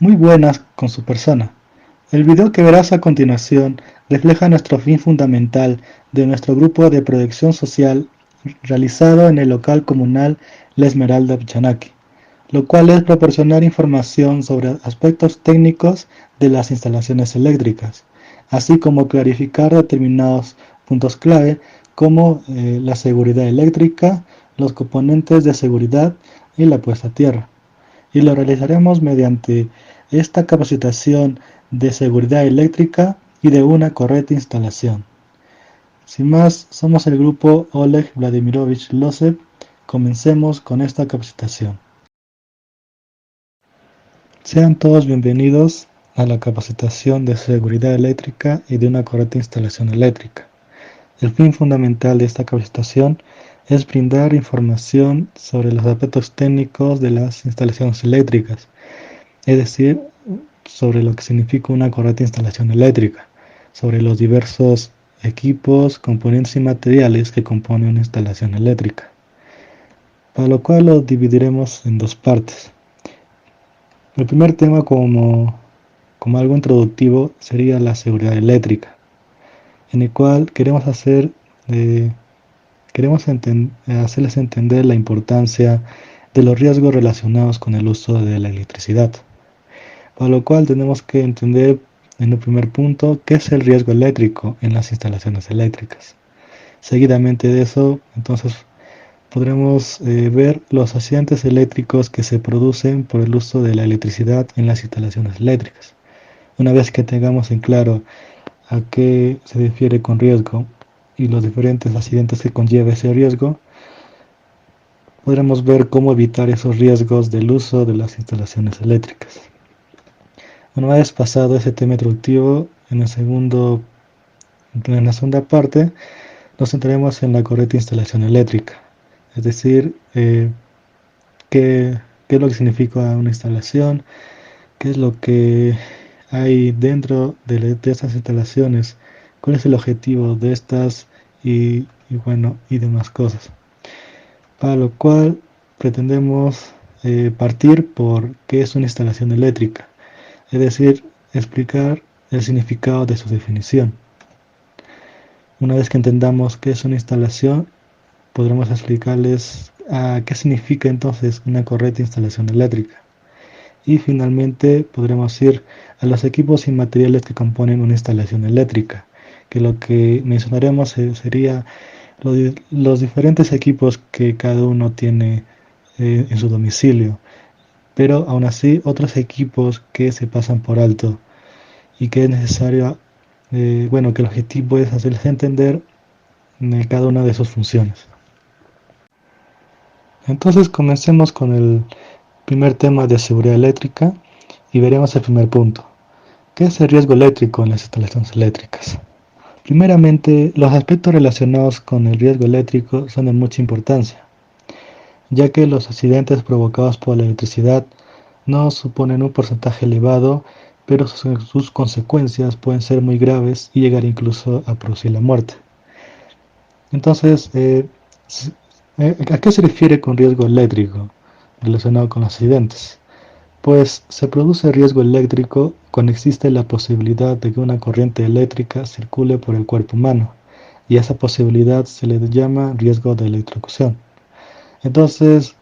muy buenas con su persona. El video que verás a continuación refleja nuestro fin fundamental de nuestro grupo de protección social realizado en el local comunal La Esmeralda Pichanaki, lo cual es proporcionar información sobre aspectos técnicos de las instalaciones eléctricas, así como clarificar determinados puntos clave como la seguridad eléctrica, los componentes de seguridad y la puesta a tierra. Y lo realizaremos mediante esta capacitación de seguridad eléctrica y de una correcta instalación. Sin más, somos el grupo Oleg Vladimirovich Losev. Comencemos con esta capacitación. Sean todos bienvenidos a la capacitación de seguridad eléctrica y de una correcta instalación eléctrica. El fin fundamental de esta capacitación es brindar información sobre los aspectos técnicos de las instalaciones eléctricas, es decir, sobre lo que significa una correcta instalación eléctrica, sobre los diversos equipos, componentes y materiales que componen una instalación eléctrica, para lo cual lo dividiremos en dos partes. El primer tema como algo introductivo sería la seguridad eléctrica, en el cual hacerles entender la importancia de los riesgos relacionados con el uso de la electricidad. Para lo cual tenemos que entender en el primer punto qué es el riesgo eléctrico en las instalaciones eléctricas. Seguidamente de eso, entonces podremos ver los accidentes eléctricos que se producen por el uso de la electricidad en las instalaciones eléctricas. Una vez que tengamos en claro a qué se refiere con riesgo y los diferentes accidentes que conlleva ese riesgo, podremos ver cómo evitar esos riesgos del uso de las instalaciones eléctricas. Una vez pasado ese tema introductivo, en la segunda parte nos centraremos en la correcta instalación eléctrica, es decir, qué es lo que significa una instalación, qué es lo que hay dentro de estas instalaciones, cuál es el objetivo de estas y demás cosas. Para lo cual pretendemos partir por qué es una instalación eléctrica, es decir, explicar el significado de su definición. Una vez que entendamos qué es una instalación, podremos explicarles qué significa entonces una correcta instalación eléctrica. Y finalmente podremos ir a los equipos y materiales que componen una instalación eléctrica, que lo que mencionaremos sería los diferentes equipos que cada uno tiene en su domicilio, pero aún así otros equipos que se pasan por alto y que es necesario, que el objetivo es hacerles entender cada una de sus funciones. Entonces comencemos con el primer tema de seguridad eléctrica y veremos el primer punto. ¿Qué es el riesgo eléctrico en las instalaciones eléctricas? Primeramente, los aspectos relacionados con el riesgo eléctrico son de mucha importancia, ya que los accidentes provocados por la electricidad no suponen un porcentaje elevado, pero sus consecuencias pueden ser muy graves y llegar incluso a producir la muerte. Entonces, ¿a qué se refiere con riesgo eléctrico relacionado con los accidentes? Pues se produce riesgo eléctrico cuando existe la posibilidad de que una corriente eléctrica circule por el cuerpo humano, y a esa posibilidad se le llama riesgo de electrocución. Entonces,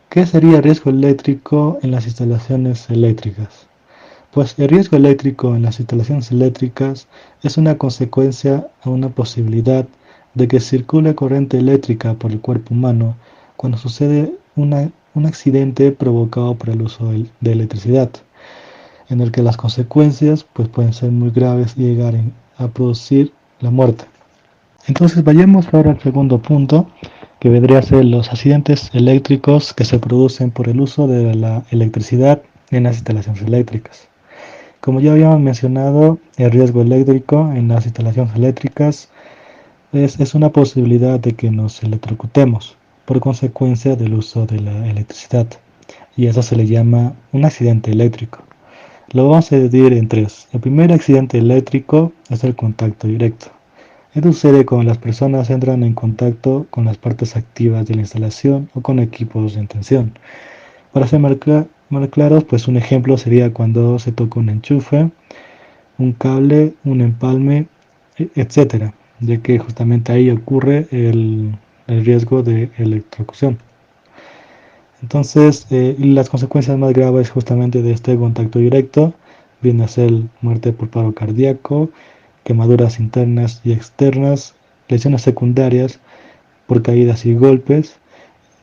¿qué sería riesgo eléctrico en las instalaciones eléctricas? Pues el riesgo eléctrico en las instalaciones eléctricas es una consecuencia a una posibilidad de que circule corriente eléctrica por el cuerpo humano cuando sucede un accidente provocado por el uso de electricidad, en el que las consecuencias pueden ser muy graves y llegar a producir la muerte. Entonces vayamos ahora al segundo punto, que vendría a ser los accidentes eléctricos que se producen por el uso de la electricidad en las instalaciones eléctricas. Como ya habíamos mencionado, el riesgo eléctrico en las instalaciones eléctricas es una posibilidad de que nos electrocutemos por consecuencia del uso de la electricidad, y eso se le llama un accidente eléctrico. Lo vamos a dividir en tres. El primer accidente eléctrico es el contacto directo. Esto sucede cuando las personas entran en contacto con las partes activas de la instalación o con equipos en tensión. Para Más claros, pues un ejemplo sería cuando se toca un enchufe, un cable, un empalme, etcétera, ya que justamente ahí ocurre el riesgo de electrocución. Entonces, las consecuencias más graves justamente de este contacto directo viene a ser muerte por paro cardíaco, quemaduras internas y externas, lesiones secundarias por caídas y golpes,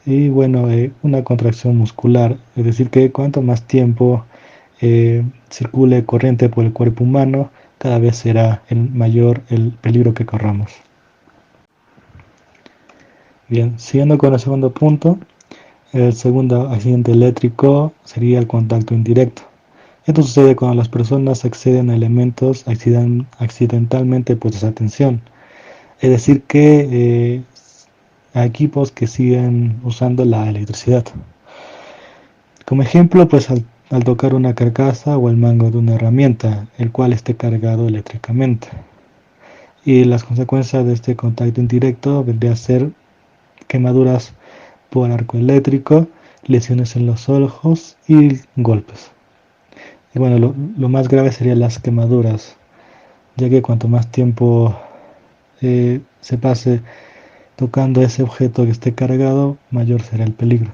y bueno, una contracción muscular, es decir, que cuanto más tiempo circule corriente por el cuerpo humano, cada vez será mayor el peligro que corramos. Bien, siguiendo con el segundo punto, el segundo accidente eléctrico sería el contacto indirecto. Esto sucede cuando las personas acceden a elementos accidentalmente puestos a tensión, es decir, que a equipos que siguen usando la electricidad. Como ejemplo, pues al tocar una carcasa o el mango de una herramienta, el cual esté cargado eléctricamente. Y las consecuencias de este contacto indirecto vendría a ser quemaduras por arco eléctrico, lesiones en los ojos y golpes. Y bueno, lo más grave serían las quemaduras, ya que cuanto más tiempo se pase tocando ese objeto que esté cargado, mayor será el peligro.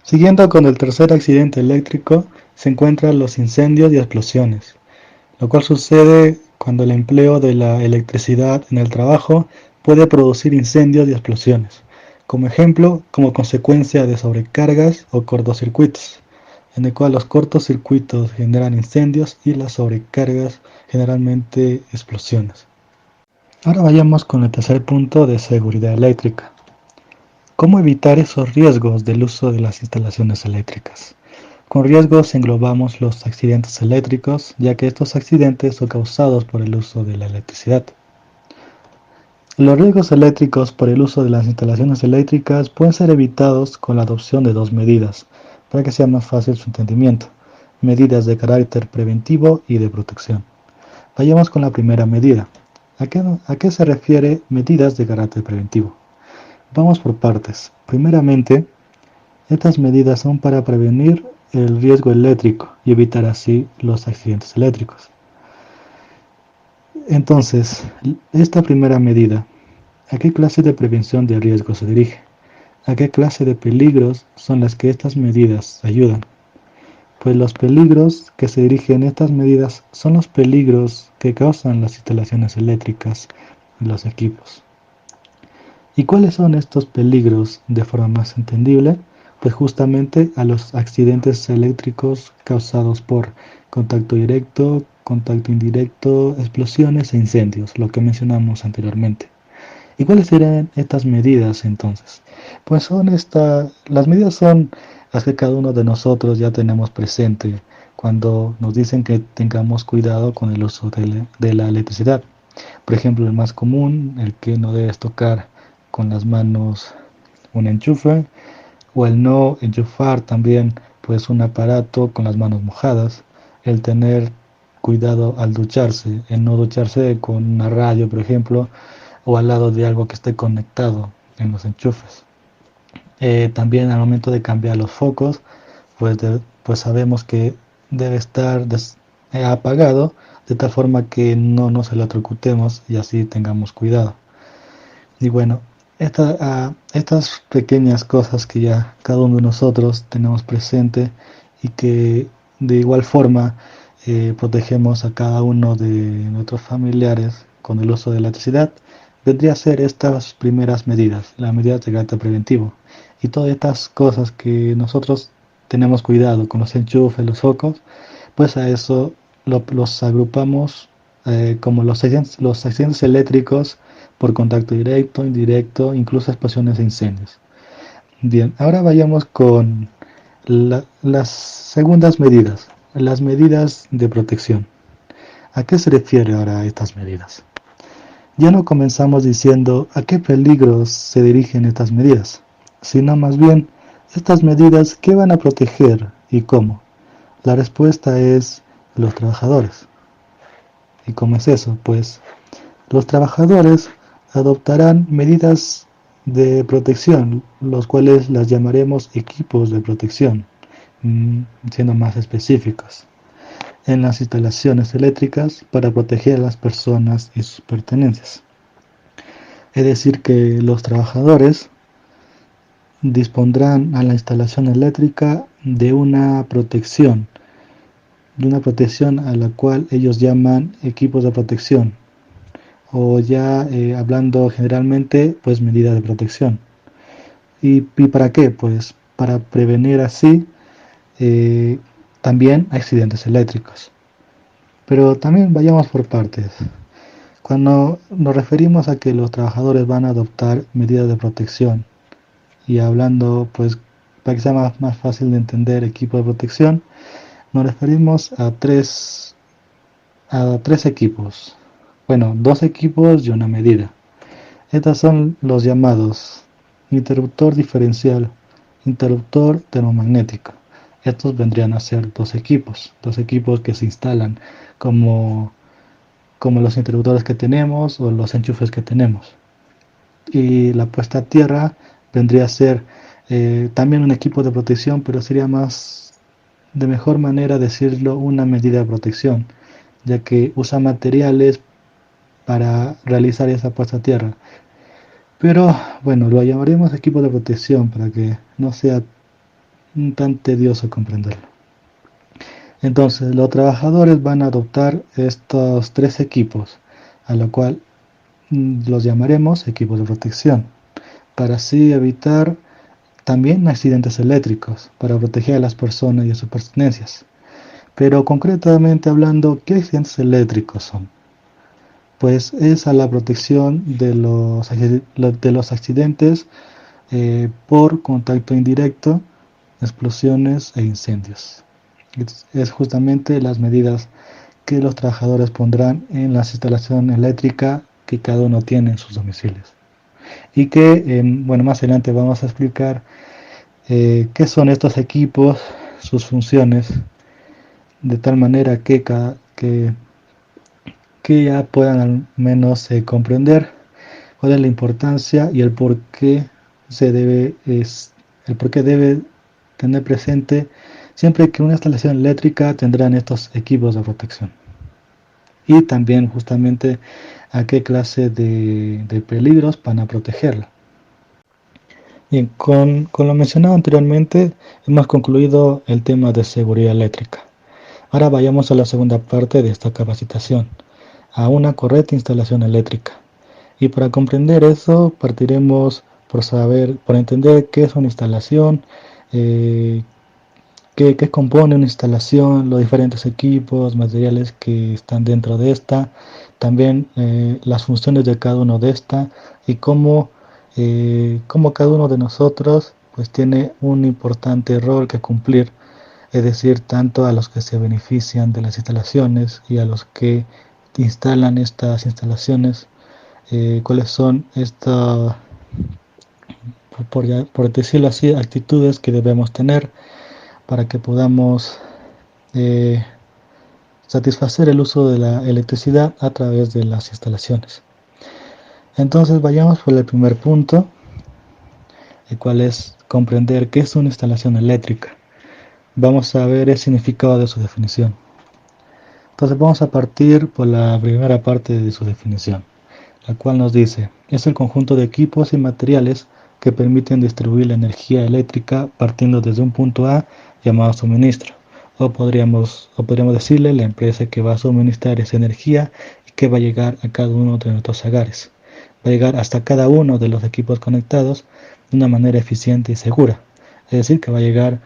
Siguiendo con el tercer accidente eléctrico, se encuentran los incendios y explosiones, lo cual sucede cuando el empleo de la electricidad en el trabajo puede producir incendios y explosiones, como ejemplo, como consecuencia de sobrecargas o cortocircuitos, en el cual los cortocircuitos generan incendios y las sobrecargas generalmente explosiones. Ahora vayamos con el tercer punto de seguridad eléctrica. ¿Cómo evitar esos riesgos del uso de las instalaciones eléctricas? Con riesgos englobamos los accidentes eléctricos, ya que estos accidentes son causados por el uso de la electricidad. Los riesgos eléctricos por el uso de las instalaciones eléctricas pueden ser evitados con la adopción de dos medidas, para que sea más fácil su entendimiento: medidas de carácter preventivo y de protección. Vayamos con la primera medida. ¿A qué se refiere medidas de carácter preventivo? Vamos por partes. Primeramente, estas medidas son para prevenir el riesgo eléctrico y evitar así los accidentes eléctricos. Entonces, esta primera medida, ¿a qué clase de prevención de riesgo se dirige? ¿A qué clase de peligros son las que estas medidas ayudan? Pues los peligros que se dirigen a estas medidas son los peligros que causan las instalaciones eléctricas y los equipos. ¿Y cuáles son estos peligros de forma más entendible? Pues justamente a los accidentes eléctricos causados por contacto directo, contacto indirecto, explosiones e incendios, lo que mencionamos anteriormente. ¿Y cuáles serían estas medidas entonces? Pues las medidas son las que cada uno de nosotros ya tenemos presente cuando nos dicen que tengamos cuidado con el uso de la electricidad. Por ejemplo, el más común, el que no debes tocar con las manos un enchufe, o el no enchufar también pues un aparato con las manos mojadas, el tener cuidado al ducharse, el no ducharse con una radio, por ejemplo, o al lado de algo que esté conectado en los enchufes. También al momento de cambiar los focos, pues sabemos que debe estar apagado de tal forma que no nos electrocutemos y así tengamos cuidado. Y bueno, estas pequeñas cosas que ya cada uno de nosotros tenemos presente y que de igual forma protegemos a cada uno de nuestros familiares con el uso de la electricidad, vendría a ser estas primeras medidas, las medidas de carácter preventivo. Y todas estas cosas que nosotros tenemos cuidado con los enchufes, los focos, pues a eso los agrupamos como los accidentes eléctricos por contacto directo, indirecto, incluso explosiones e incendios. Bien, ahora vayamos con las segundas medidas, las medidas de protección. ¿A qué se refiere ahora estas medidas? Ya no comenzamos diciendo a qué peligros se dirigen estas medidas, sino más bien estas medidas qué van a proteger y cómo. La respuesta es los trabajadores. ¿Y cómo es eso? Pues los trabajadores adoptarán medidas de protección, los cuales las llamaremos equipos de protección, siendo más específicos, en las instalaciones eléctricas para proteger a las personas y sus pertenencias. Es decir, que los trabajadores dispondrán a la instalación eléctrica de una protección a la cual ellos llaman equipos de protección, o ya hablando generalmente, pues medidas de protección. ¿Y para qué? Pues para prevenir así eh, también accidentes eléctricos. Pero también vayamos por partes. Cuando nos referimos a que los trabajadores van a adoptar medidas de protección y hablando, pues, para que sea más fácil de entender equipo de protección, nos referimos a tres equipos. Bueno, dos equipos y una medida. Estos son los llamados interruptor diferencial, interruptor termomagnético. Estos vendrían a ser dos equipos que se instalan como, como los interruptores que tenemos o los enchufes que tenemos. Y la puesta a tierra vendría a ser también un equipo de protección, pero sería más, de mejor manera decirlo, una medida de protección, ya que usa materiales para realizar esa puesta a tierra. Pero bueno, lo llamaremos equipo de protección para que no sea tan tedioso comprenderlo. Entonces, los trabajadores van a adoptar estos tres equipos, a lo cual los llamaremos equipos de protección, para así evitar también accidentes eléctricos, para proteger a las personas y a sus pertenencias. Pero concretamente hablando, ¿qué accidentes eléctricos son? Pues es a la protección de los accidentes por contacto indirecto, explosiones e incendios. Es justamente las medidas que los trabajadores pondrán en la instalación eléctrica que cada uno tiene en sus domicilios. Y que, bueno, más adelante vamos a explicar qué son estos equipos, sus funciones, de tal manera que ya puedan al menos comprender cuál es la importancia y el por qué el por qué debe tener presente siempre que una instalación eléctrica tendrán estos equipos de protección. Y también justamente a qué clase de peligros van a protegerla. Bien, con lo mencionado anteriormente hemos concluido el tema de seguridad eléctrica. Ahora vayamos a la segunda parte de esta capacitación, a una correcta instalación eléctrica. Y para comprender eso partiremos por entender qué es una instalación, eh, qué compone una instalación, los diferentes equipos, materiales que están dentro de esta, también las funciones de cada uno de esta y cómo cada uno de nosotros pues tiene un importante rol que cumplir, es decir, tanto a los que se benefician de las instalaciones y a los que instalan estas instalaciones, cuáles son estas, por decirlo así, actitudes que debemos tener para que podamos eh, satisfacer el uso de la electricidad a través de las instalaciones. Entonces vayamos por el primer punto, el cual es comprender qué es una instalación eléctrica. Vamos a ver el significado de su definición. Entonces vamos a partir por la primera parte de su definición, la cual nos dice, es el conjunto de equipos y materiales que permiten distribuir la energía eléctrica partiendo desde un punto A llamado suministro, o podríamos decirle la empresa que va a suministrar esa energía y que va a llegar a cada uno de nuestros hogares. Va a llegar hasta cada uno de los equipos conectados de una manera eficiente y segura. Es decir, que va a llegar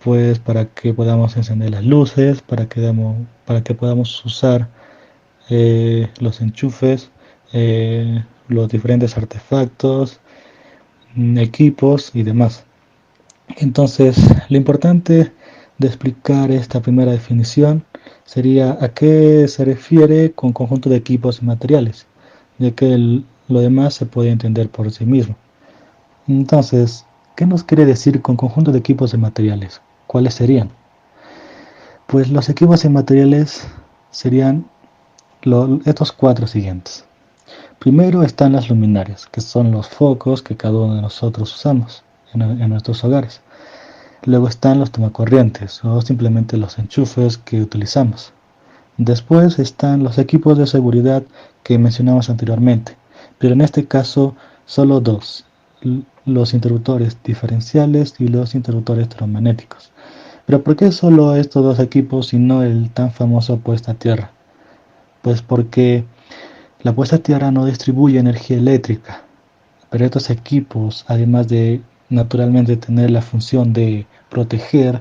pues para que podamos encender las luces, para que podamos usar los enchufes, los diferentes artefactos, equipos y demás. Entonces, lo importante de explicar esta primera definición sería a qué se refiere con conjunto de equipos y materiales, ya que lo demás se puede entender por sí mismo. Entonces, ¿qué nos quiere decir con conjunto de equipos y materiales? ¿Cuáles serían? Pues los equipos y materiales serían estos cuatro siguientes. Primero están las luminarias, que son los focos que cada uno de nosotros usamos en nuestros hogares. Luego están los tomacorrientes o simplemente los enchufes que utilizamos. Después están los equipos de seguridad que mencionamos anteriormente, pero en este caso solo dos, los interruptores diferenciales y los interruptores termomagnéticos. Pero ¿por qué solo estos dos equipos y no el tan famoso puesta a tierra? Pues porque la puesta a tierra no distribuye energía eléctrica, pero estos equipos, además de naturalmente tener la función de proteger,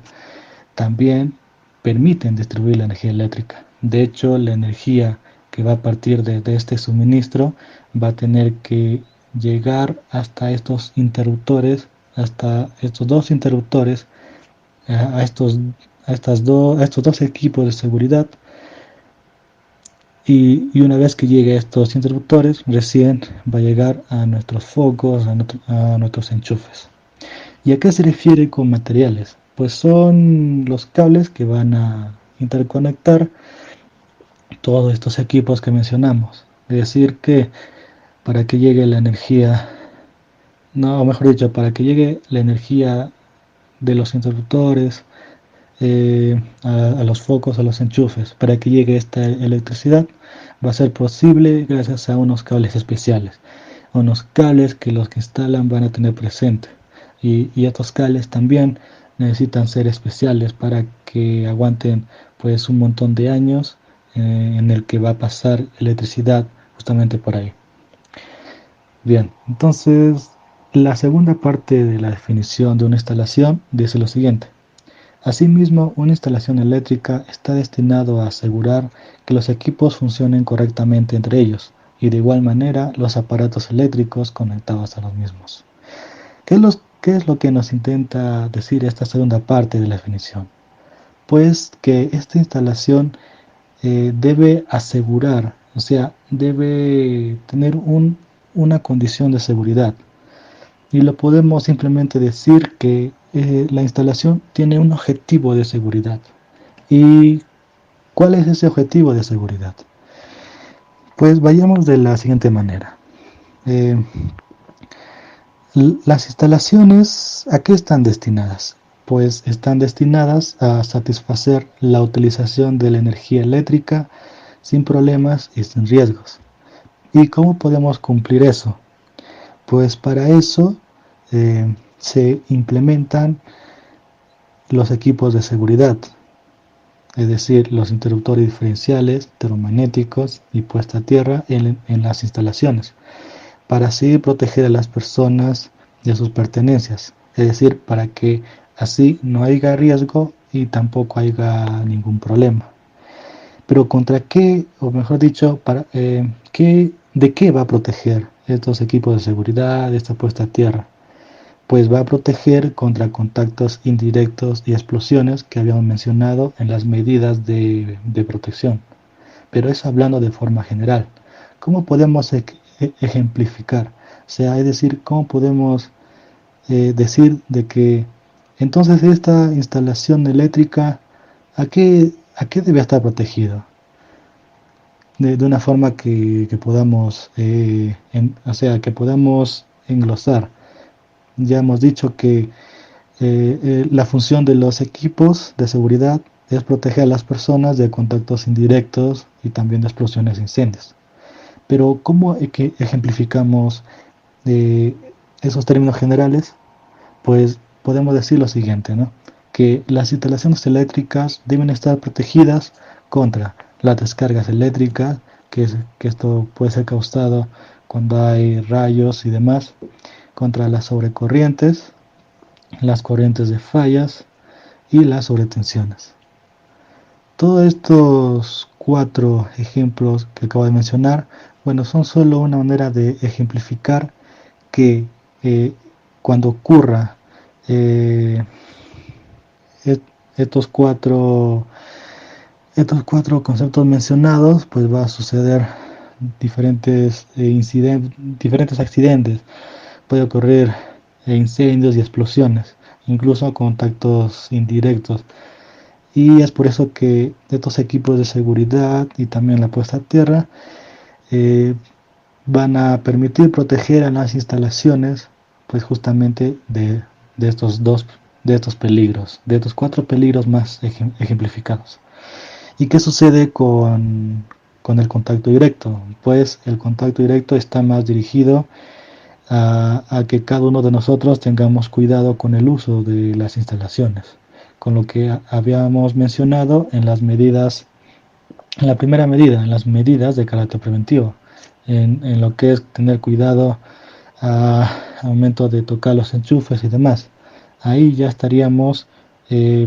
también permiten distribuir la energía eléctrica. De hecho, la energía que va a partir de este suministro va a tener que llegar hasta estos interruptores, hasta estos dos interruptores, a estos dos equipos de seguridad. Y una vez que llegue a estos interruptores, recién va a llegar a nuestros focos, a nuestros enchufes. ¿Y a qué se refiere con materiales? Pues son los cables que van a interconectar todos estos equipos que mencionamos. Es decir, que para que llegue la energía, no, o mejor dicho, para que llegue la energía de los interruptores a los focos, a los enchufes, para que llegue esta electricidad, va a ser posible gracias a unos cables especiales, unos cables que los que instalan van a tener presente. Y estos cables también necesitan ser especiales para que aguanten pues un montón de años en el que va a pasar electricidad justamente por ahí. Bien, entonces la segunda parte de la definición de una instalación dice lo siguiente. Asimismo, una instalación eléctrica está destinado a asegurar que los equipos funcionen correctamente entre ellos y de igual manera los aparatos eléctricos conectados a los mismos. ¿Qué es lo que nos intenta decir esta segunda parte de la definición? Pues que esta instalación debe asegurar, o sea, debe tener una condición de seguridad. Y lo podemos simplemente decir que la instalación tiene un objetivo de seguridad. ¿Y cuál es ese objetivo de seguridad? Pues vayamos de la siguiente manera. Las instalaciones, ¿a qué están destinadas? Pues están destinadas a satisfacer la utilización de la energía eléctrica sin problemas y sin riesgos. ¿Y cómo podemos cumplir eso? Pues para eso se implementan los equipos de seguridad, es decir, los interruptores diferenciales, termomagnéticos y puesta a tierra en las instalaciones, para así proteger a las personas de sus pertenencias, es decir, para que así no haya riesgo y tampoco haya ningún problema. Pero ¿contra qué, o mejor dicho, de qué va a proteger estos equipos de seguridad, esta puesta a tierra? Pues va a proteger contra contactos indirectos y explosiones que habíamos mencionado en las medidas de protección. Pero eso hablando de forma general. ¿Cómo podemos ejemplificar? O sea, es decir, ¿cómo podemos decir de que entonces esta instalación eléctrica, a qué debe estar protegido? De una forma que podamos, o sea, que podamos englosar. Ya hemos dicho que la función de los equipos de seguridad es proteger a las personas de contactos indirectos y también de explosiones e incendios. Pero ¿cómo ejemplificamos esos términos generales? Pues podemos decir lo siguiente, ¿no? Que las instalaciones eléctricas deben estar protegidas contra las descargas eléctricas, que esto puede ser causado cuando hay rayos y demás, contra las sobrecorrientes, las corrientes de fallas y las sobretensiones. Todos estos cuatro ejemplos que acabo de mencionar, bueno, son solo una manera de ejemplificar que cuando ocurra estos cuatro conceptos mencionados, pues va a suceder diferentes accidentes. Puede ocurrir incendios y explosiones, incluso contactos indirectos. Y es por eso que estos equipos de seguridad y también la puesta a tierra van a permitir proteger a las instalaciones, pues justamente de estos dos de estos peligros, de estos 4 peligros más ejemplificados. ¿Y qué sucede con el contacto directo? Pues el contacto directo está más dirigido a que cada uno de nosotros tengamos cuidado con el uso de las instalaciones, con lo que habíamos mencionado en las medidas, en la primera medida, en las medidas de carácter preventivo, en lo que es tener cuidado al momento de tocar los enchufes y demás. Ahí ya estaríamos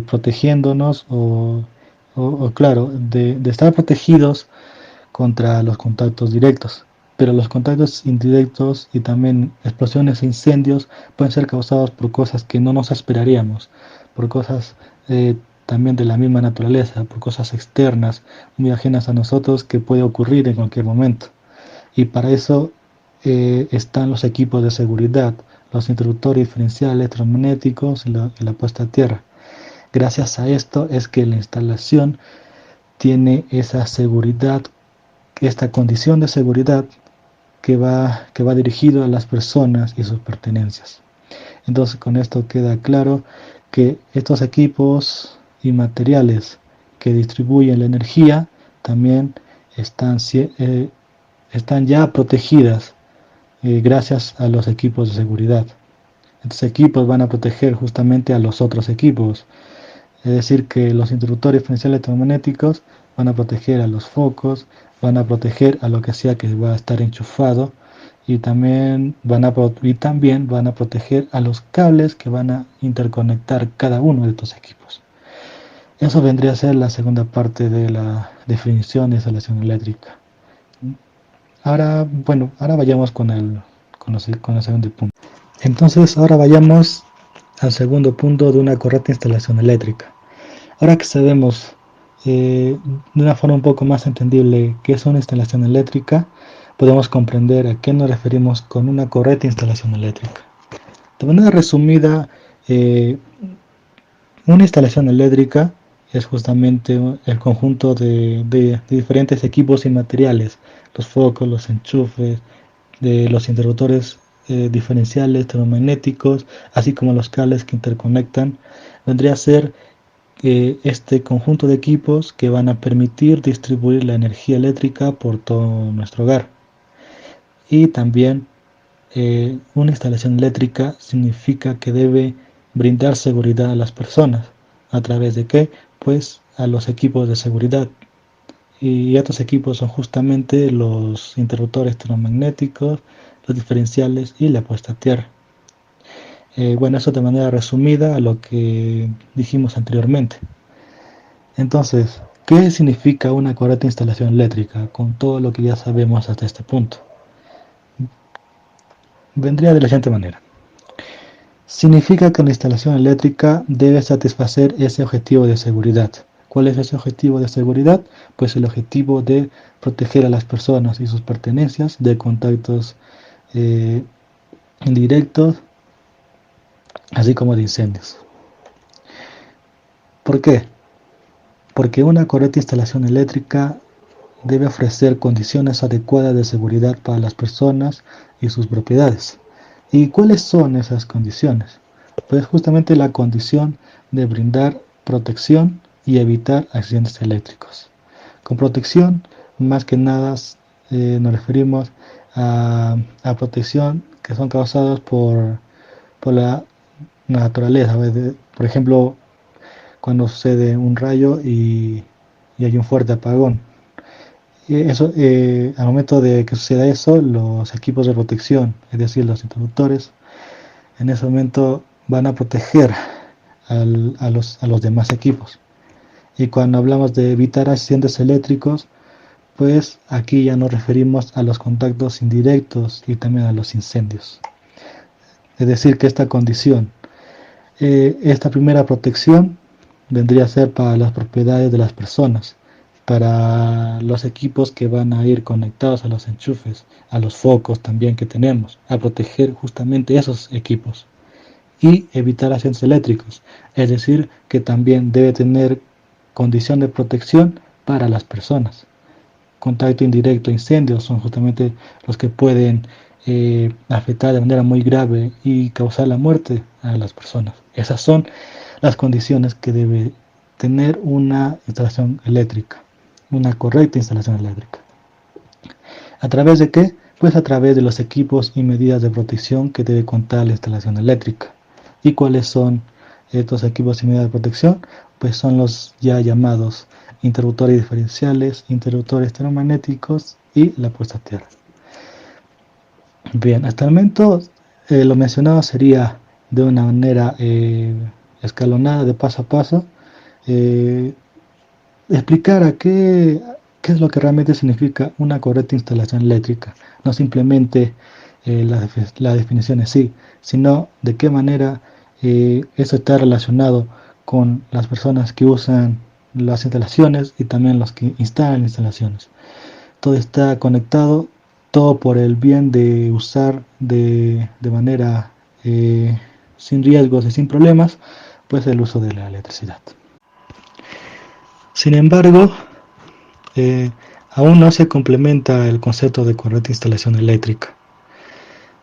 protegiéndonos claro, de estar protegidos contra los contactos directos. Pero los contactos indirectos y también explosiones e incendios pueden ser causados por cosas que no nos esperaríamos, por cosas también de la misma naturaleza, por cosas externas, muy ajenas a nosotros que puede ocurrir en cualquier momento. Y para eso están los equipos de seguridad, los interruptores diferenciales electromagnéticos y la puesta a tierra. Gracias a esto es que la instalación tiene esa seguridad, esta condición de seguridad que va dirigido a las personas y sus pertenencias. Entonces con esto queda claro que estos equipos y materiales que distribuyen la energía también están ya protegidas gracias a los equipos de seguridad. Estos equipos van a proteger justamente a los otros equipos. Es decir, que los interruptores diferenciales electromagnéticos van a proteger a los focos, van a proteger a lo que sea que va a estar enchufado y también van a proteger a los cables que van a interconectar cada uno de estos equipos. Eso vendría a ser la segunda parte de la definición de instalación eléctrica. Ahora vayamos con el segundo punto. Entonces, ahora vayamos al segundo punto de una correcta instalación eléctrica. Ahora que sabemos de una forma un poco más entendible qué es una instalación eléctrica, podemos comprender a qué nos referimos con una correcta instalación eléctrica. De manera resumida, una instalación eléctrica es justamente el conjunto de diferentes equipos y materiales, los focos, los enchufes, de los interruptores diferenciales electromagnéticos, así como los cables que interconectan. Vendría a ser este conjunto de equipos que van a permitir distribuir la energía eléctrica por todo nuestro hogar. Y también una instalación eléctrica significa que debe brindar seguridad a las personas. ¿A través de qué? Pues a los equipos de seguridad. Y estos equipos son justamente los interruptores electromagnéticos, los diferenciales y la puesta a tierra. Bueno, eso de manera resumida a lo que dijimos anteriormente. Entonces, ¿qué significa una correcta instalación eléctrica con todo lo que ya sabemos hasta este punto? Vendría de la siguiente manera. Significa que la instalación eléctrica debe satisfacer ese objetivo de seguridad. ¿Cuál es ese objetivo de seguridad? Pues el objetivo de proteger a las personas y sus pertenencias de contactos indirectos, así como de incendios. ¿Por qué? Porque una correcta instalación eléctrica debe ofrecer condiciones adecuadas de seguridad para las personas y sus propiedades. ¿Y cuáles son esas condiciones? Pues justamente la condición de brindar protección y evitar accidentes eléctricos. Con protección, más que nada, nos referimos a protección que son causadas por la naturaleza. Por ejemplo, cuando sucede un rayo y hay un fuerte apagón. Y eso, al momento de que suceda eso, los equipos de protección, es decir, los interruptores, en ese momento van a proteger a los demás equipos. Y cuando hablamos de evitar accidentes eléctricos, pues aquí ya nos referimos a los contactos indirectos y también a los incendios. Es decir, que esta condición, esta primera protección vendría a ser para las propiedades de las personas, para los equipos que van a ir conectados a los enchufes, a los focos también que tenemos, a proteger justamente esos equipos y evitar accidentes eléctricos, es decir, que también debe tener condición de protección para las personas. Contacto indirecto e incendios son justamente los que pueden afectar de manera muy grave y causar la muerte a las personas. Esas son las condiciones que debe tener una instalación eléctrica, una correcta instalación eléctrica. ¿A través de qué? Pues a través de los equipos y medidas de protección que debe contar la instalación eléctrica. ¿Y cuáles son estos equipos y medidas de protección? Pues son los ya llamados interruptores diferenciales, interruptores termomagnéticos y la puesta a tierra. Bien, hasta el momento lo mencionado sería de una manera escalonada, de paso a paso, explicar qué es lo que realmente significa una correcta instalación eléctrica, no simplemente la definición en sí, sino de qué manera eso está relacionado con las personas que usan las instalaciones y también los que instalan instalaciones. Todo está conectado, todo por el bien de usar de manera sin riesgos y sin problemas, pues el uso de la electricidad. Sin embargo, aún no se complementa el concepto de correcta instalación eléctrica.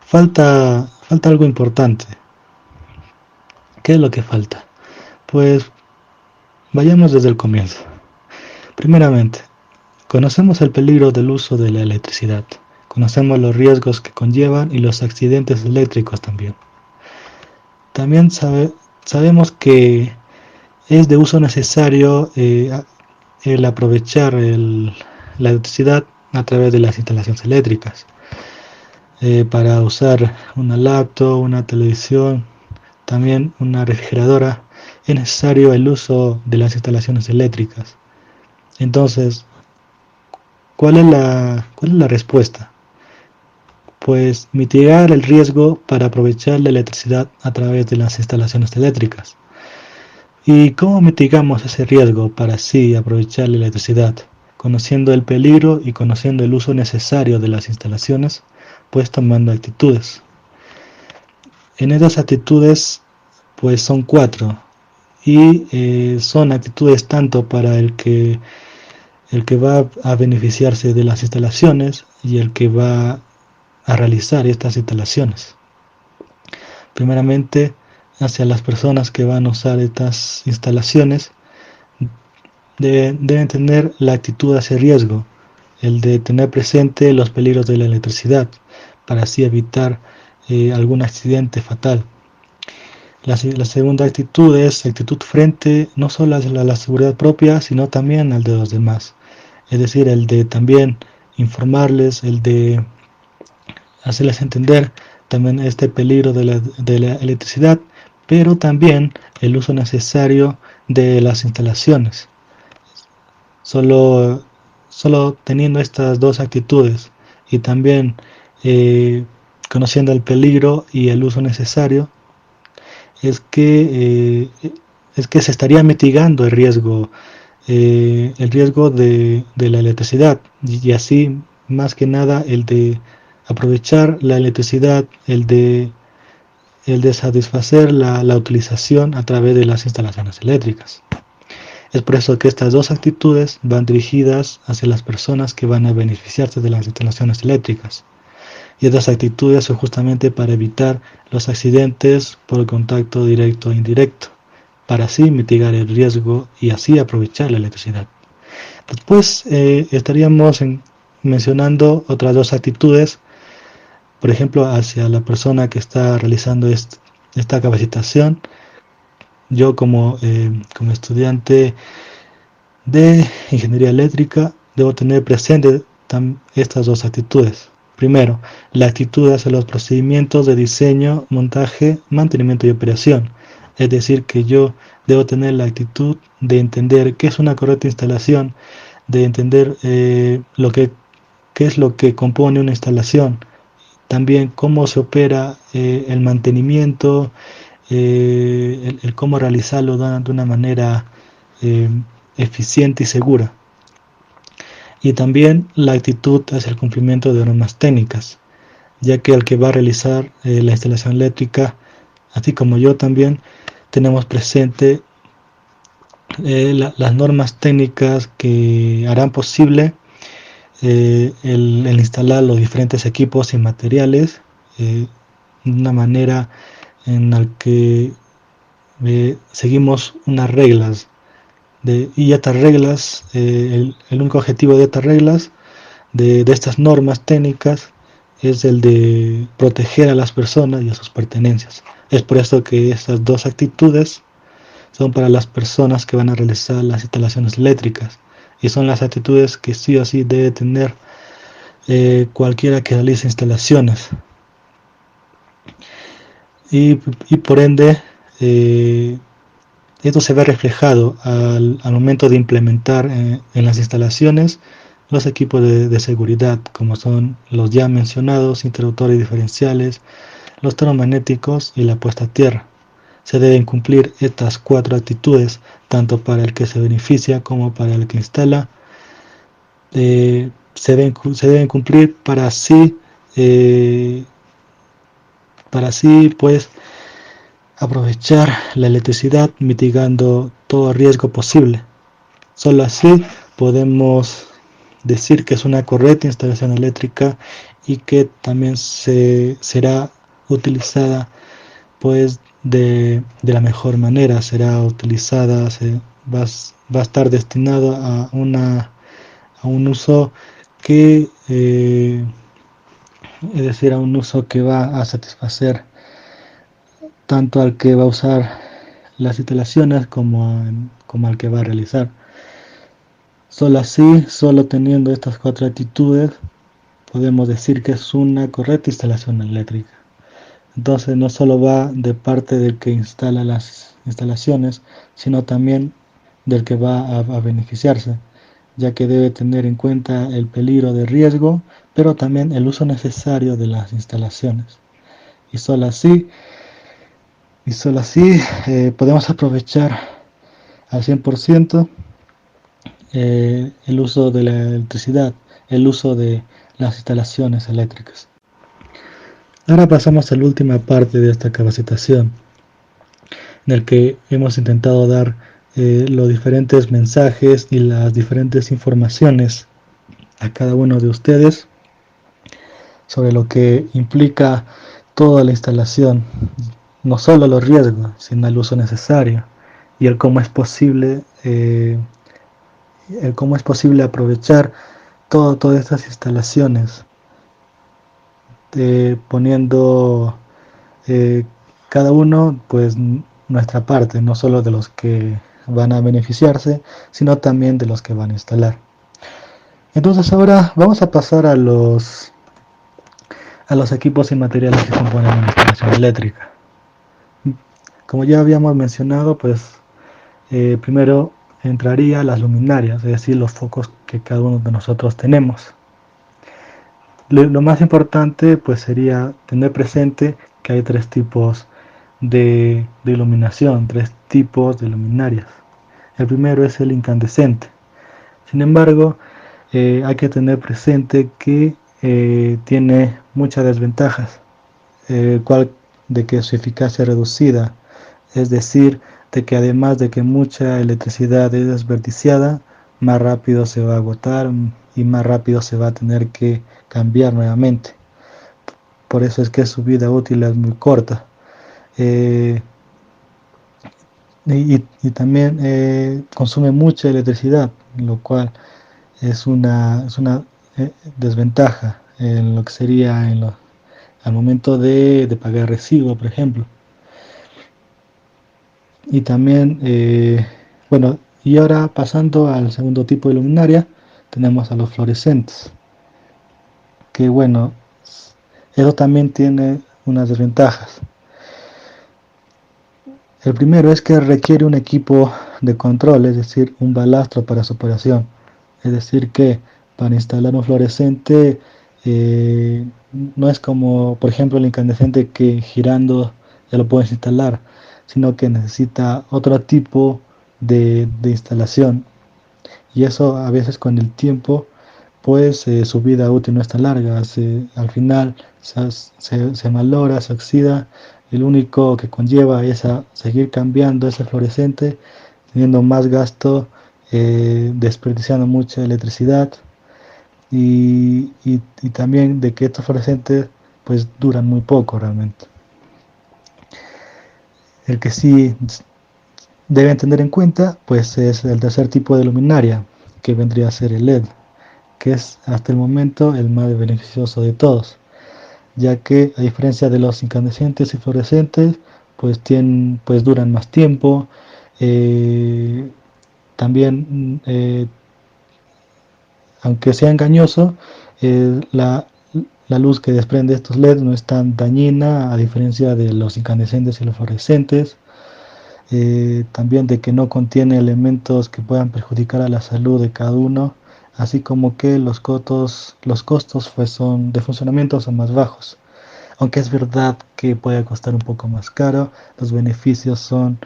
Falta algo importante. ¿Qué es lo que falta? Pues vayamos desde el comienzo. Primeramente, conocemos el peligro del uso de la electricidad. Conocemos los riesgos que conllevan y los accidentes eléctricos también. También sabemos que es de uso necesario el aprovechar la electricidad a través de las instalaciones eléctricas. Para usar una laptop, una televisión, también una refrigeradora, es necesario el uso de las instalaciones eléctricas. Entonces, ¿cuál es la respuesta? Pues mitigar el riesgo para aprovechar la electricidad a través de las instalaciones eléctricas. ¿Y cómo mitigamos ese riesgo para así aprovechar la electricidad? Conociendo el peligro y conociendo el uso necesario de las instalaciones, pues tomando actitudes. En esas actitudes, pues son 4 y son actitudes tanto para el que va a beneficiarse de las instalaciones y el que va a realizar estas instalaciones. Primeramente, hacia las personas que van a usar estas instalaciones, deben tener la actitud hacia el riesgo, el de tener presente los peligros de la electricidad, para así evitar algún accidente fatal. La segunda actitud es actitud frente no solo a la seguridad propia, sino también al de los demás. Es decir, el de también informarles, el de hacerles entender también este peligro de la electricidad, pero también el uso necesario de las instalaciones. Solo teniendo estas dos actitudes y también conociendo el peligro y el uso necesario, es que se estaría mitigando el riesgo de la electricidad y así más que nada el de aprovechar la electricidad, el de satisfacer la utilización a través de las instalaciones eléctricas. Es por eso que estas dos actitudes van dirigidas hacia las personas que van a beneficiarse de las instalaciones eléctricas. Y estas actitudes son justamente para evitar los accidentes por contacto directo e indirecto, para así mitigar el riesgo y así aprovechar la electricidad. Después estaríamos mencionando otras dos actitudes, por ejemplo, hacia la persona que está realizando esta capacitación. Yo como estudiante de ingeniería eléctrica debo tener presente estas dos actitudes. Primero, la actitud hacia los procedimientos de diseño, montaje, mantenimiento y operación. Es decir, que yo debo tener la actitud de entender qué es una correcta instalación, de entender qué es lo que compone una instalación, también cómo se opera el mantenimiento, el cómo realizarlo de una manera eficiente y segura. Y también la actitud hacia el cumplimiento de normas técnicas, ya que el que va a realizar la instalación eléctrica, así como yo también, tenemos presente las normas técnicas que harán posible el instalar los diferentes equipos y materiales de una manera en la que seguimos unas reglas y estas reglas, el único objetivo de estas reglas, de estas normas técnicas, es el de proteger a las personas y a sus pertenencias. Es por esto que estas dos actitudes son para las personas que van a realizar las instalaciones eléctricas y son las actitudes que sí o sí debe tener cualquiera que realice instalaciones y por ende esto se ve reflejado al momento de implementar en las instalaciones los equipos de seguridad, como son los ya mencionados interruptores diferenciales, los termomagnéticos y la puesta a tierra. Se deben cumplir estas 4 actitudes, tanto para el que se beneficia como para el que instala. Se deben cumplir para así pues aprovechar la electricidad mitigando todo riesgo posible. Solo así podemos decir que es una correcta instalación eléctrica y que también será utilizada pues de la mejor manera, será utilizada, va a estar destinado a un uso que es decir, a un uso que va a satisfacer tanto al que va a usar las instalaciones como al que va a realizar. Solo así, solo teniendo estas 4 actitudes, podemos decir que es una correcta instalación eléctrica. Entonces no solo va de parte del que instala las instalaciones, sino también del que va a beneficiarse, ya que debe tener en cuenta el peligro de riesgo, pero también el uso necesario de las instalaciones. Y solo así podemos aprovechar al 100% el uso de la electricidad, el uso de las instalaciones eléctricas. Ahora pasamos a la última parte de esta capacitación, en el que hemos intentado dar los diferentes mensajes y las diferentes informaciones a cada uno de ustedes sobre lo que implica toda la instalación, no solo los riesgos, sino el uso necesario y el cómo es posible aprovechar todas estas instalaciones, poniendo cada uno pues nuestra parte, no solo de los que van a beneficiarse, sino también de los que van a instalar. Entonces ahora vamos a pasar a los equipos y materiales que componen una instalación eléctrica. Como ya habíamos mencionado, pues primero entraría las luminarias, es decir, los focos que cada uno de nosotros tenemos. Lo más importante pues sería tener presente que hay 3 tipos de iluminación, 3 tipos de luminarias. El primero es el incandescente. Sin embargo, hay que tener presente que tiene muchas desventajas, cual de que su eficacia es reducida, es decir, de que además de que mucha electricidad es desperdiciada, más rápido se va a agotar y más rápido se va a tener que cambiar nuevamente. Por eso es que su vida útil es muy corta. Y también consume mucha electricidad, lo cual es una desventaja en lo que sería al momento de pagar recibo, por ejemplo. Y también, bueno, y ahora pasando al segundo tipo de luminaria, tenemos a los fluorescentes, que bueno, eso también tiene unas desventajas. El primero es que requiere un equipo de control, es decir, un balastro para su operación. Es decir que para instalar un fluorescente no es como, por ejemplo, el incandescente que girando ya lo puedes instalar, sino que necesita otro tipo de instalación. Y eso a veces con el tiempo, pues su vida útil no es tan larga. Al final se malogra, se oxida. Y lo único que conlleva es a seguir cambiando ese fluorescente, teniendo más gasto, desperdiciando mucha electricidad y también de que estos fluorescentes pues duran muy poco realmente. El que sí deben tener en cuenta pues es el tercer tipo de luminaria, que vendría a ser el LED, que es hasta el momento el más beneficioso de todos, ya que a diferencia de los incandescentes y fluorescentes, pues duran más tiempo. También, aunque sea engañoso, la luz que desprende estos LEDs no es tan dañina a diferencia de los incandescentes y los fluorescentes. También de que no contiene elementos que puedan perjudicar a la salud de cada uno, así como que los costos pues, de funcionamiento son más bajos. Aunque es verdad que puede costar un poco más caro, los beneficios son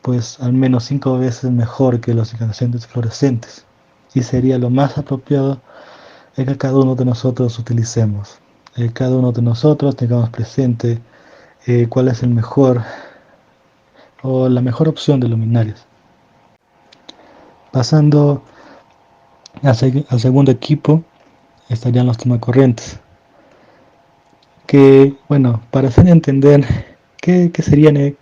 pues al menos 5 veces mejor que los incandescentes fluorescentes. Y sería lo más apropiado que cada uno de nosotros utilicemos. Cada uno de nosotros tengamos presente cuál es el mejor o la mejor opción de luminarias. Pasando al segundo equipo estarían los tomacorrientes, que bueno, para hacer entender qué serían,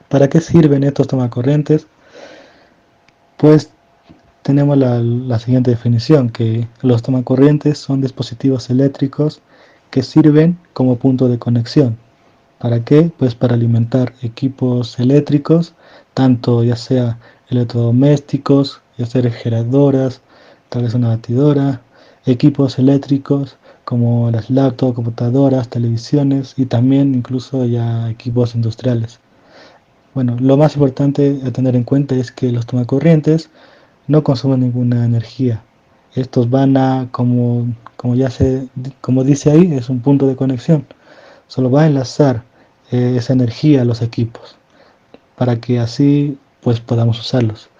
para qué sirven estos tomacorrientes, pues tenemos la siguiente definición, que los tomacorrientes son dispositivos eléctricos que sirven como punto de conexión. ¿Para qué? Pues para alimentar equipos eléctricos, tanto ya sea electrodomésticos, ya sea refrigeradoras, tal vez una batidora, equipos eléctricos como las laptops, computadoras, televisiones y también incluso ya equipos industriales. Bueno, lo más importante a tener en cuenta es que los tomacorrientes no consumen ninguna energía. Estos van a, como dice ahí, es un punto de conexión. Solo va a enlazar esa energía a los equipos para que así pues podamos usarlos.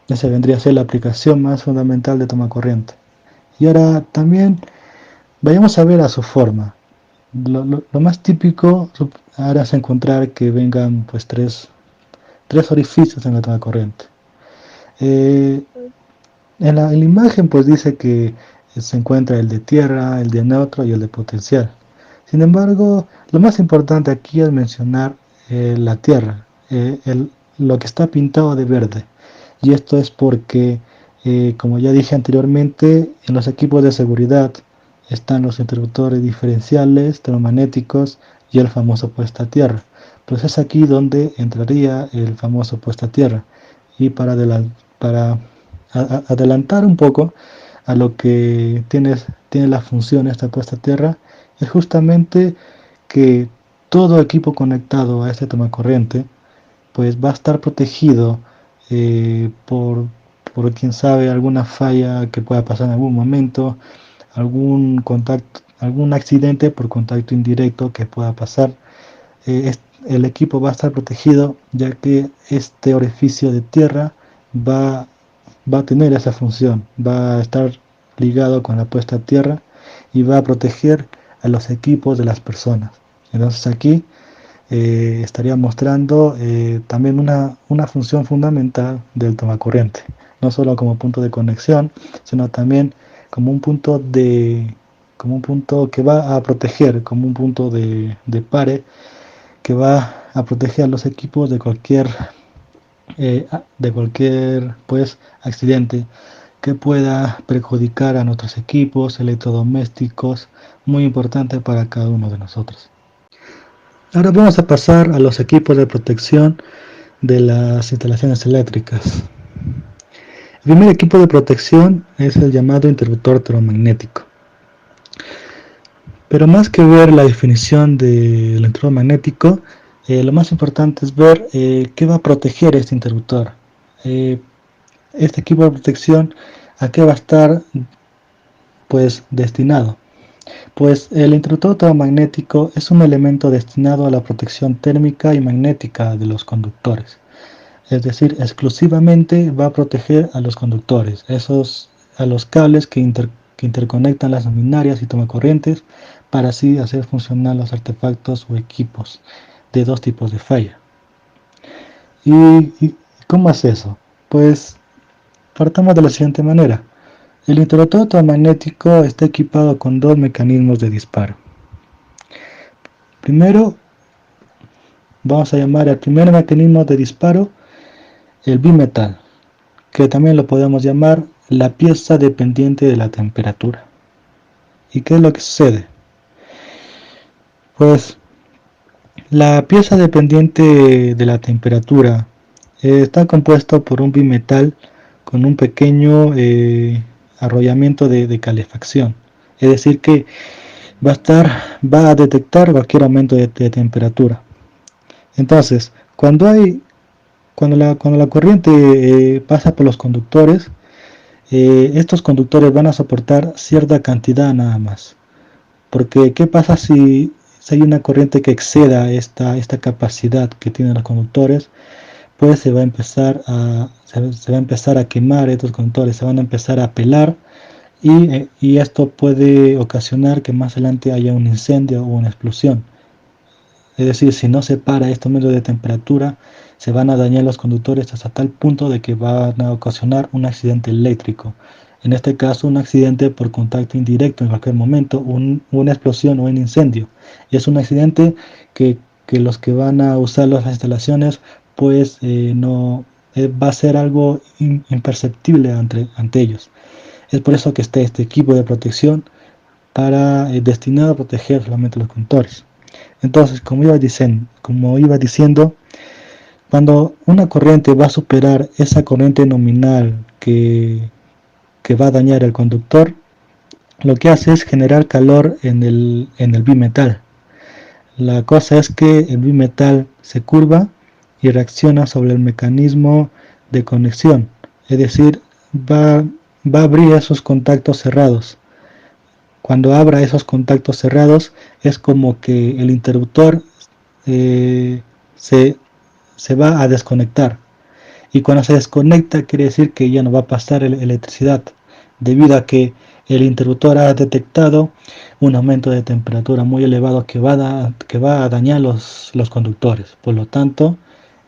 Esa vendría a ser la aplicación más fundamental de toma corriente. Y ahora también vayamos a ver a su forma. Lo más típico ahora es encontrar que vengan pues tres orificios en la toma corriente. Eh, en la imagen pues dice que se encuentra el de tierra, el de neutro y el de potencial. Sin embargo, lo más importante aquí es mencionar la tierra, lo que está pintado de verde. Y esto es porque, como ya dije anteriormente, en los equipos de seguridad están los interruptores diferenciales, termomagnéticos y el famoso puesta a tierra. Pues es aquí donde entraría el famoso puesta a tierra. Y para adelantar un poco a lo que tiene la función esta puesta a tierra, es justamente que todo equipo conectado a este tomacorriente pues va a estar protegido eh, por, por quién sabe alguna falla que pueda pasar en algún momento, algún accidente por contacto indirecto que pueda pasar. El equipo va a estar protegido ya que este orificio de tierra va, va a tener esa función, va a estar ligado con la puesta a tierra y va a proteger a los equipos de las personas. Entonces aquí estaría mostrando también una función fundamental del tomacorriente, no solo como punto de conexión, sino también como un punto como un punto que va a proteger, como un punto de pare, que va a proteger a los equipos de cualquier pues accidente que pueda perjudicar a nuestros equipos electrodomésticos, muy importante para cada uno de nosotros. Ahora vamos a pasar a los equipos de protección de las instalaciones eléctricas. El primer equipo de protección es el llamado interruptor termomagnético. Pero más que ver la definición del interruptor magnético, lo más importante es ver qué va a proteger este interruptor. Este equipo de protección, ¿a qué va a estar pues destinado? Pues el interruptor termomagnético es un elemento destinado a la protección térmica y magnética de los conductores. Es decir, exclusivamente va a proteger a los conductores, a los cables que interconectan las luminarias y tomacorrientes para así hacer funcionar los artefactos o equipos de dos tipos de falla. ¿Y cómo hace eso? Pues partamos de la siguiente manera. El interruptor electromagnético está equipado con dos mecanismos de disparo. Primero, vamos a llamar al primer mecanismo de disparo el bimetal, que también lo podemos llamar la pieza dependiente de la temperatura. ¿Y qué es lo que sucede? Pues la pieza dependiente de la temperatura está compuesto por un bimetal con un pequeño arrollamiento de calefacción. Es decir que va a detectar cualquier aumento de temperatura. Entonces, cuando la corriente pasa por los conductores, estos conductores van a soportar cierta cantidad nada más. Porque, ¿qué pasa si hay una corriente que exceda esta capacidad que tienen los conductores? Pues se va a empezar a quemar estos conductores, se van a empezar a pelar y esto puede ocasionar que más adelante haya un incendio o una explosión. Es decir, si no se para este aumento de temperatura, se van a dañar los conductores hasta tal punto de que van a ocasionar un accidente eléctrico. En este caso, un accidente por contacto indirecto en cualquier momento, una explosión o un incendio. Y es un accidente que los que van a usar las instalaciones, pues no va a ser algo imperceptible ante ellos. Es por eso que está este equipo de protección destinado a proteger solamente los conductores. Entonces, como iba diciendo, cuando una corriente va a superar esa corriente nominal que va a dañar el conductor, lo que hace es generar calor en el bimetal. La cosa es que el bimetal se curva y reacciona sobre el mecanismo de conexión, es decir, va a abrir esos contactos cerrados. Cuando abra esos contactos cerrados es como que el interruptor eh, se, se va a desconectar. Y cuando se desconecta quiere decir que ya no va a pasar electricidad, debido a que el interruptor ha detectado un aumento de temperatura muy elevado que va a dañar los conductores. Por lo tanto,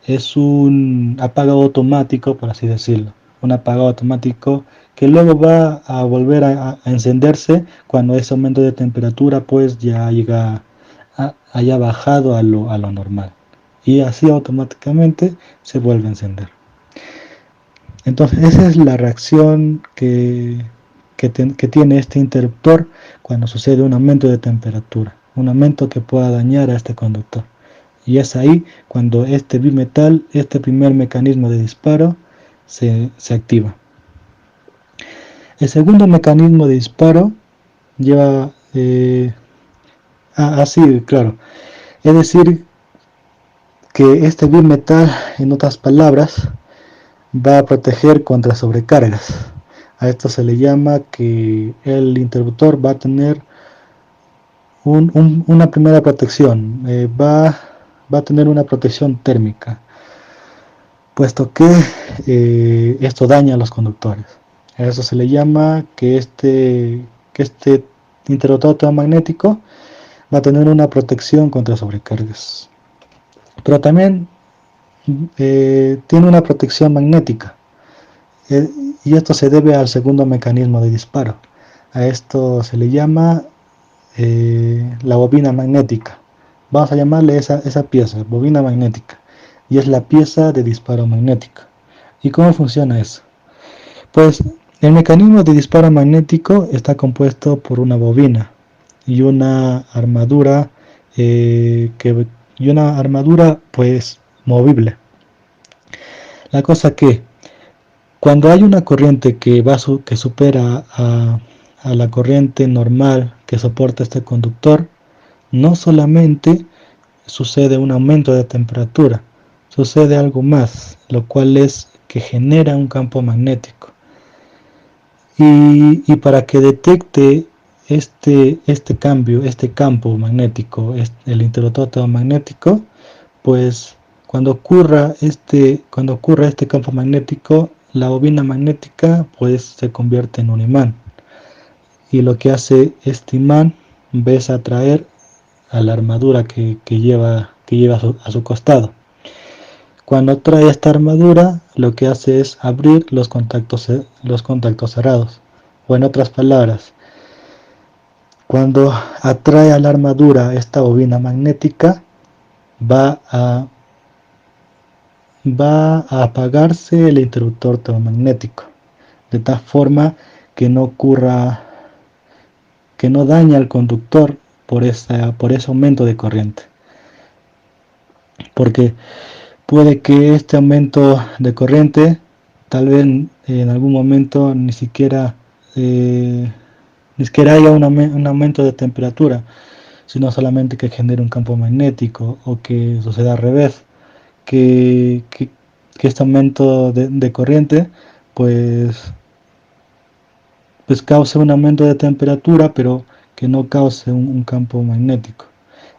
es un apagado automático, por así decirlo. Un apagado automático que luego va a volver a encenderse cuando ese aumento de temperatura pues ya haya bajado a lo normal. Y así automáticamente se vuelve a encender. Entonces esa es la reacción que tiene este interruptor cuando sucede un aumento de temperatura, un aumento que pueda dañar a este conductor. Y es ahí cuando este bimetal, este primer mecanismo de disparo, se activa. El segundo mecanismo de disparo lleva así, claro. Es decir, que este bimetal, en otras palabras, va a proteger contra sobrecargas. A esto se le llama que el interruptor va a tener una primera protección, va a tener una protección térmica, puesto que esto daña a los conductores. A eso se le llama que este interruptor electromagnético va a tener una protección contra sobrecargas. Pero también tiene una protección magnética. Y esto se debe al segundo mecanismo de disparo. A esto se le llama la bobina magnética. Vamos a llamarle esa pieza, bobina magnética. Y es la pieza de disparo magnético. ¿Y cómo funciona eso? Pues el mecanismo de disparo magnético está compuesto por una bobina y una armadura pues movible. La cosa que cuando hay una corriente que supera a la corriente normal que soporta este conductor, no solamente sucede un aumento de temperatura, sucede algo más, lo cual es que genera un campo magnético. Y para que detecte este cambio, este campo magnético, el interruptor magnético, pues cuando ocurra este campo magnético, la bobina magnética pues se convierte en un imán. Y lo que hace este imán es atraer a la armadura que lleva a su costado. Cuando trae esta armadura, lo que hace es abrir los contactos cerrados. O en otras palabras, cuando atrae a la armadura esta bobina magnética, va a, va a apagarse el interruptor termomagnético, de tal forma que no ocurra, que no dañe al conductor por ese aumento de corriente. Porque puede que este aumento de corriente, tal vez en algún momento ni siquiera haya un aumento de temperatura, sino solamente que genere un campo magnético, o que suceda al revés, que, que, que este aumento de corriente pues, pues cause un aumento de temperatura, pero que no cause un campo magnético.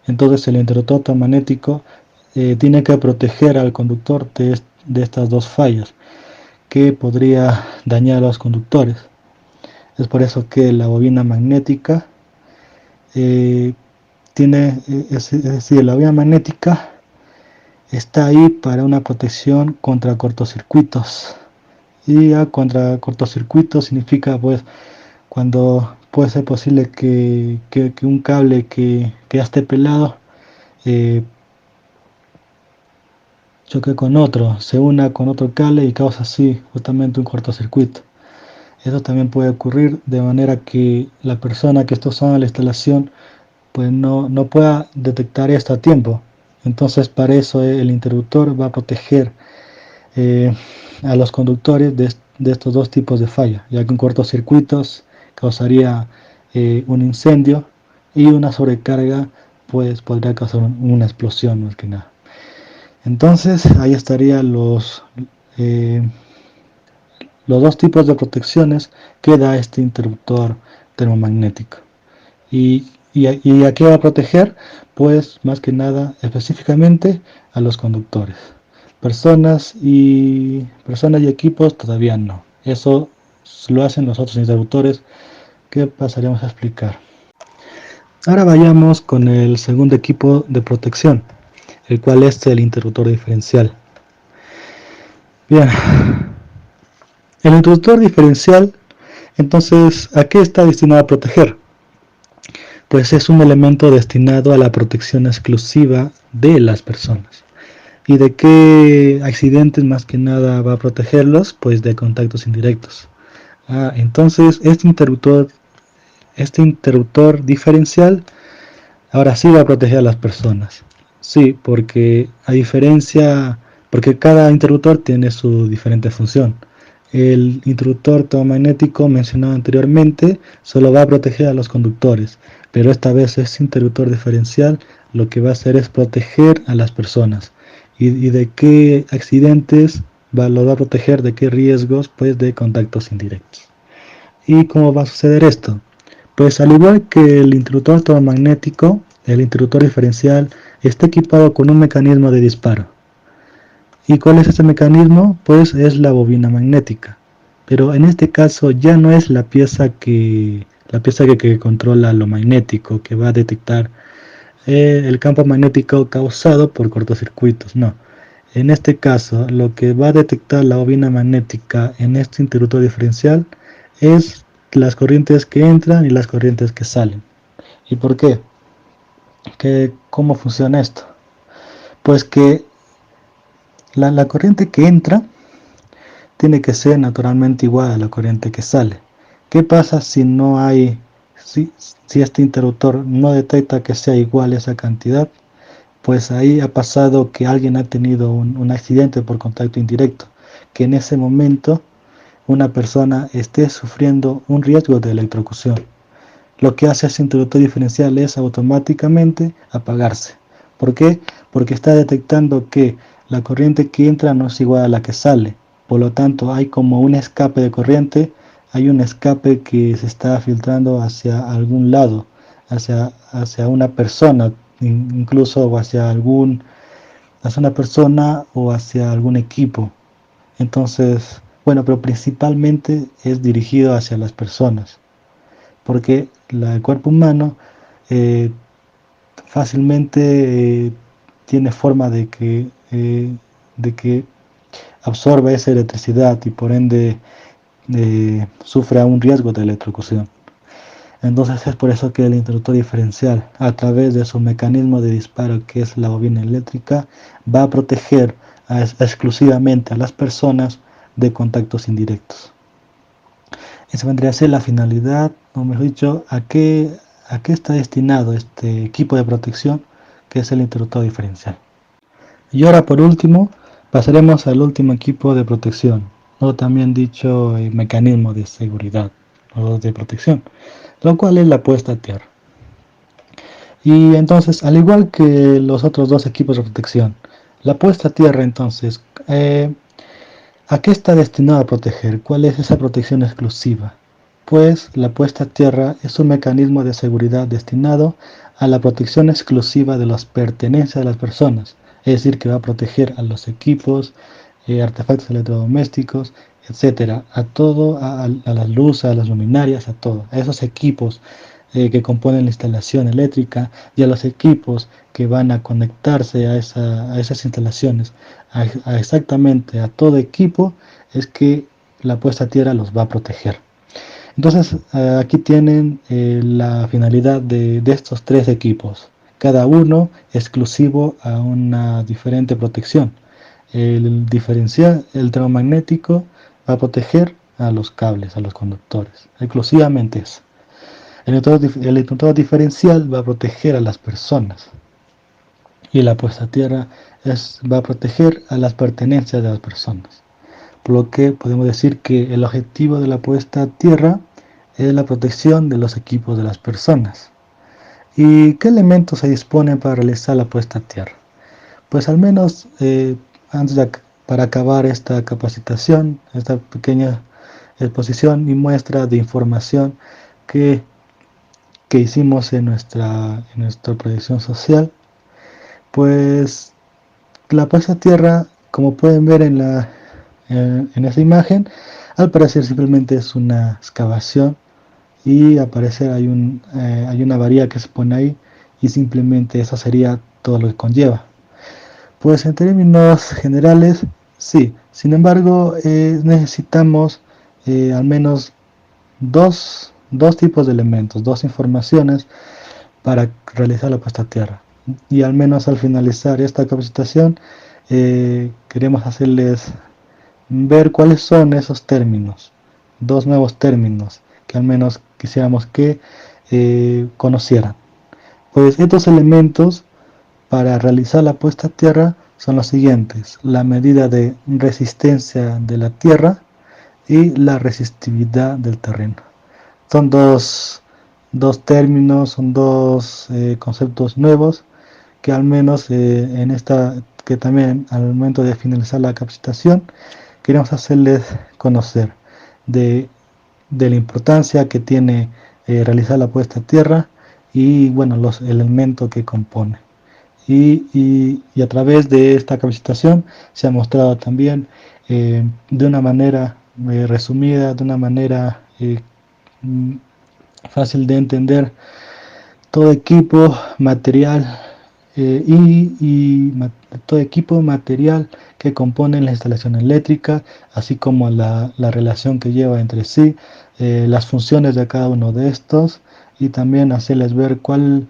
Entonces el interruptor magnético tiene que proteger al conductor de estas dos fallas que podría dañar a los conductores. Es por eso que la bobina magnética es decir, la bobina magnética está ahí para una protección contra cortocircuitos. Y contra cortocircuitos significa pues cuando puede ser posible que un cable que ya esté pelado eh, choque con otro, se una con otro cable y causa así justamente un cortocircuito. Eso también puede ocurrir de manera que la persona que está usando la instalación pues no pueda detectar esto a tiempo. Entonces para eso el interruptor va a proteger eh, a los conductores de estos dos tipos de falla, ya que un cortocircuito causaría un incendio y una sobrecarga pues podría causar una explosión más que nada. Entonces ahí estarían los dos tipos de protecciones que da este interruptor termomagnético. ¿Y a qué va a proteger? Pues más que nada específicamente a los conductores. Personas y equipos todavía no. Eso lo hacen los otros interruptores que pasaremos a explicar. Ahora vayamos con el segundo equipo de protección, el cual es el interruptor diferencial. Bien, el interruptor diferencial, entonces, ¿a qué está destinado a proteger? Pues es un elemento destinado a la protección exclusiva de las personas. ¿Y de qué accidentes más que nada va a protegerlos? Pues de contactos indirectos. Entonces este interruptor diferencial ahora sí va a proteger a las personas. Sí, porque porque cada interruptor tiene su diferente función. El interruptor termomagnético mencionado anteriormente solo va a proteger a los conductores, pero esta vez este interruptor diferencial lo que va a hacer es proteger a las personas. ¿Y de qué accidentes lo va a proteger? ¿De qué riesgos? Pues de contactos indirectos. ¿Y cómo va a suceder esto? Pues al igual que el interruptor termomagnético, el interruptor diferencial está equipado con un mecanismo de disparo. ¿Y cuál es este mecanismo? Pues es la bobina magnética. Pero en este caso ya no es la pieza que controla lo magnético, que va a detectar el campo magnético causado por cortocircuitos. No. En este caso, lo que va a detectar la bobina magnética en este interruptor diferencial es las corrientes que entran y las corrientes que salen. ¿Y por qué? ¿Cómo funciona esto? Pues que la corriente que entra tiene que ser naturalmente igual a la corriente que sale. ¿Qué pasa si este interruptor no detecta que sea igual esa cantidad? Pues ahí ha pasado que alguien ha tenido un accidente por contacto indirecto, que en ese momento una persona esté sufriendo un riesgo de electrocución. Lo que hace ese interruptor diferencial es automáticamente apagarse. ¿Por qué? Porque está detectando que la corriente que entra no es igual a la que sale. Por lo tanto, hay como un escape de corriente, hay un escape que se está filtrando hacia algún lado, hacia una persona, incluso hacia una persona o hacia algún equipo. Entonces, bueno, pero principalmente es dirigido hacia las personas, porque el cuerpo humano eh, fácilmente tiene forma de que absorbe esa electricidad y por ende sufra un riesgo de electrocución. Entonces es por eso que el interruptor diferencial, a través de su mecanismo de disparo, que es la bobina eléctrica, va a proteger exclusivamente a las personas de contactos indirectos. Esa vendría a ser la finalidad, o mejor dicho, a qué está destinado este equipo de protección, que es el interruptor diferencial. Y ahora, por último, pasaremos al último equipo de protección, o también dicho mecanismo de seguridad o de protección, lo cual es la puesta a tierra. Y entonces, al igual que los otros dos equipos de protección, la puesta a tierra, entonces, ¿a qué está destinado a proteger? ¿Cuál es esa protección exclusiva? Pues la puesta a tierra es un mecanismo de seguridad destinado a la protección exclusiva de las pertenencias de las personas, es decir, que va a proteger a los equipos, artefactos electrodomésticos, etcétera, a todo, a las luces, a las luminarias, a todo, a esos equipos que componen la instalación eléctrica y a los equipos que van a conectarse a esas instalaciones, exactamente a todo equipo, es que la puesta a tierra los va a proteger. Entonces aquí tienen la finalidad de estos tres equipos, cada uno exclusivo a una diferente protección. El diferencial electromagnético va a proteger a los cables, a los conductores, exclusivamente eso. El interruptor diferencial va a proteger a las personas y la puesta a tierra va a proteger a las pertenencias de las personas. Por lo que podemos decir que el objetivo de la puesta a tierra es la protección de los equipos de las personas. ¿Y qué elementos se disponen para realizar la puesta a tierra? Pues al menos para acabar esta capacitación, esta pequeña exposición y muestra de información que hicimos en nuestra proyección social, pues la puesta a tierra, como pueden ver en esa imagen, al parecer simplemente es una excavación y al parecer hay una varilla que se pone ahí y simplemente eso sería todo lo que conlleva. Pues en términos generales, sí. Sin embargo, necesitamos al menos dos tipos de elementos, dos informaciones para realizar la puesta a tierra. Y al menos al finalizar esta capacitación, queremos hacerles ver cuáles son esos términos, dos nuevos términos que al menos quisiéramos que conocieran. Pues estos elementos para realizar la puesta a tierra son los siguientes: la medida de resistencia de la tierra y la resistividad del terreno. Son dos términos, son dos conceptos nuevos que al menos que también al momento de finalizar la capacitación queremos hacerles conocer de la importancia que tiene realizar la puesta a tierra y bueno, los elementos que compone. Y a través de esta capacitación se ha mostrado también de una manera resumida, de una manera fácil de entender, todo equipo material todo equipo material que compone la instalación eléctrica, así como la relación que lleva entre sí, las funciones de cada uno de estos y también hacerles ver cuál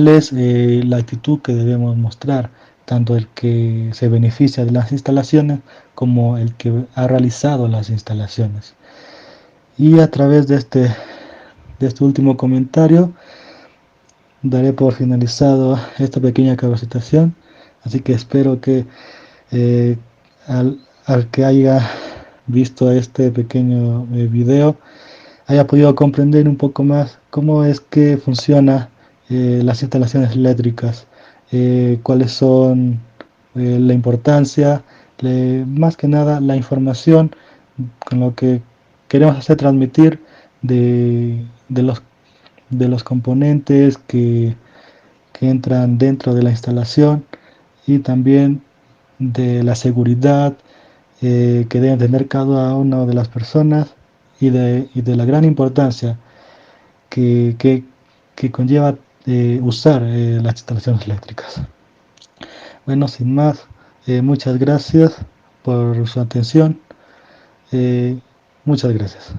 es la actitud que debemos mostrar, tanto el que se beneficia de las instalaciones como el que ha realizado las instalaciones. Y a través de este último comentario daré por finalizado esta pequeña capacitación, así que espero que al que haya visto este pequeño video haya podido comprender un poco más cómo es que funciona las instalaciones eléctricas, cuáles son la importancia, más que nada la información con lo que queremos hacer transmitir de los componentes que entran dentro de la instalación y también de la seguridad que deben tener cada una de las personas y de la gran importancia que conlleva usar las instalaciones eléctricas. Bueno, sin más, muchas gracias por su atención. Muchas gracias.